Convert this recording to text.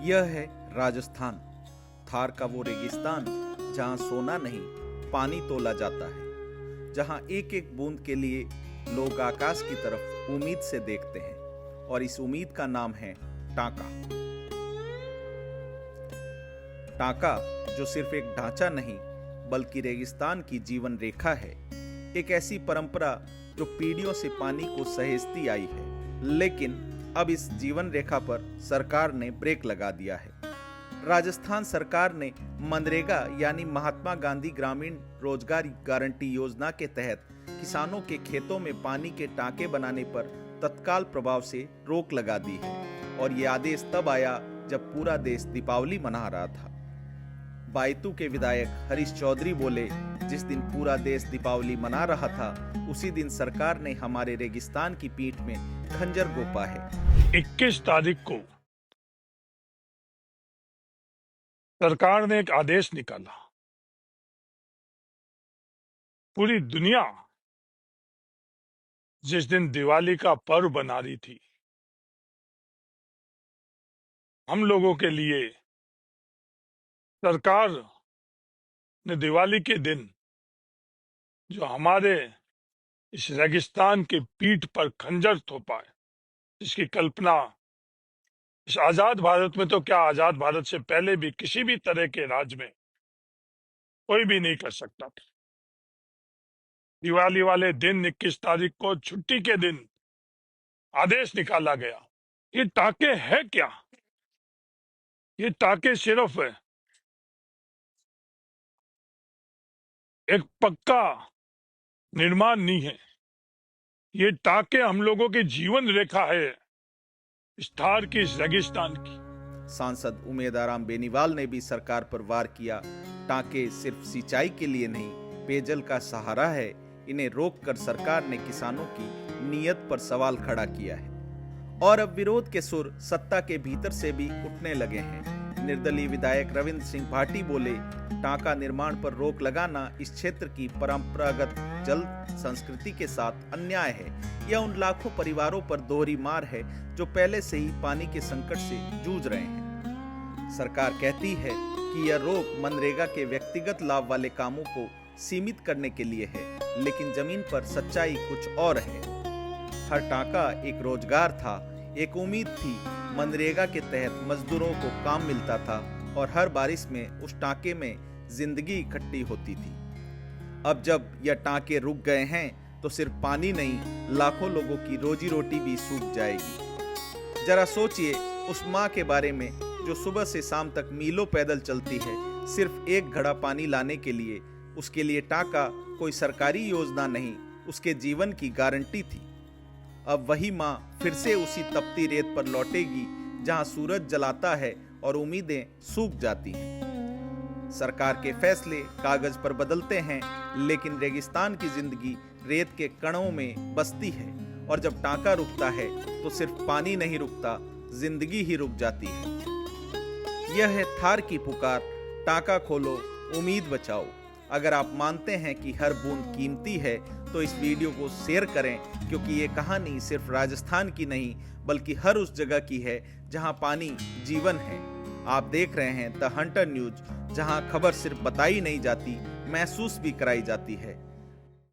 यह है राजस्थान, थार का वो रेगिस्तान जहां सोना नहीं पानी तोला जाता है, जहां एक एक बूंद के लिए लोग आकाश की तरफ उम्मीद से देखते हैं और इस उम्मीद का नाम है टांका। टांका जो सिर्फ एक ढांचा नहीं बल्कि रेगिस्तान की जीवन रेखा है, एक ऐसी परंपरा जो पीढ़ियों से पानी को सहेजती आई है। लेकिन अब इस जीवन रेखा पर सरकार ने ब्रेक लगा दिया है। राजस्थान सरकार ने मनरेगा यानी महात्मा गांधी ग्रामीण रोजगार गारंटी योजना के तहत किसानों के खेतों में पानी के टांके बनाने पर तत्काल प्रभाव से रोक लगा दी है और ये आदेश तब आया जब पूरा देश दीपावली मना रहा था। बायतू के विधायक हरीश चौधरी बोले, जिस दिन पूरा देश दीपावली मना रहा था उसी दिन सरकार ने हमारे रेगिस्तान की पीठ में खंजर घोंपा है। 21 तारीख को सरकार ने एक आदेश निकाला। पूरी दुनिया जिस दिन दिवाली का पर्व बना रही थी, हम लोगों के लिए सरकार ने दिवाली के दिन जो हमारे इस रेगिस्तान की पीठ पर खंजर थोपा है, जिसकी कल्पना इस आजाद भारत में तो क्या, आजाद भारत से पहले भी किसी भी तरह के राज्य में कोई भी नहीं कर सकता था। दिवाली वाले दिन 21 तारीख को छुट्टी के दिन आदेश निकाला गया। ये टाके है क्या? ये टाके सिर्फ एक पक्का निर्माण नहीं है, ये टाके हम लोगों की जीवन रेखा है, इस थार की, इस रेगिस्तान की। सांसद उमेदाराम बेनीवाल ने भी सरकार पर वार किया। टांके सिर्फ सिंचाई के लिए नहीं, पेयजल का सहारा है। इन्हें रोककर सरकार ने किसानों की नीयत पर सवाल खड़ा किया है और अब विरोध के सुर सत्ता के भीतर से भी उठने लगे हैं। निर्दलीय विधायक रविंद्र सिंह भाटी बोले, टांका निर्माण पर रोक लगाना इस क्षेत्र की परंपरागत जल संस्कृति के साथ अन्याय है। यह उन लाखों परिवारों पर दोहरी मार है जो पहले से ही पानी के संकट से जूझ रहे हैं। सरकार कहती है कि यह रोक मनरेगा के व्यक्तिगत लाभ वाले कामों को सीमित करने के लिए है, लेकिन जमीन पर सच्चाई कुछ और है। हर टांका एक रोजगार था, एक उम्मीद थी। मनरेगा के तहत मजदूरों को काम मिलता था और हर बारिश में उस टांके में जिंदगी इकट्ठी होती थी। अब जब यह टांके रुक गए हैं तो सिर्फ पानी नहीं, लाखों लोगों की रोजी रोटी भी सूख जाएगी। जरा सोचिए उस माँ के बारे में जो सुबह से शाम तक मीलों पैदल चलती है सिर्फ एक घड़ा पानी लाने के लिए। उसके लिए टांका कोई सरकारी योजना नहीं, उसके जीवन की गारंटी थी। अब वही माँ फिर से उसी तपती रेत पर लौटेगी जहां सूरज जलाता है और उम्मीदें सूख जाती हैं। सरकार के फैसले कागज पर बदलते हैं, लेकिन रेगिस्तान की जिंदगी रेत के कणों में बसती है और जब टांका रुकता है तो सिर्फ पानी नहीं रुकता, जिंदगी ही रुक जाती है। यह है थार की पुकार, टांका खोलो, उम्मीद बचाओ। अगर आप मानते हैं कि हर बूंद कीमती है तो इस वीडियो को शेयर करें, क्योंकि ये कहानी सिर्फ राजस्थान की नहीं बल्कि हर उस जगह की है जहां पानी जीवन है। आप देख रहे हैं द हंटर न्यूज, जहां खबर सिर्फ बताई नहीं जाती, महसूस भी कराई जाती है।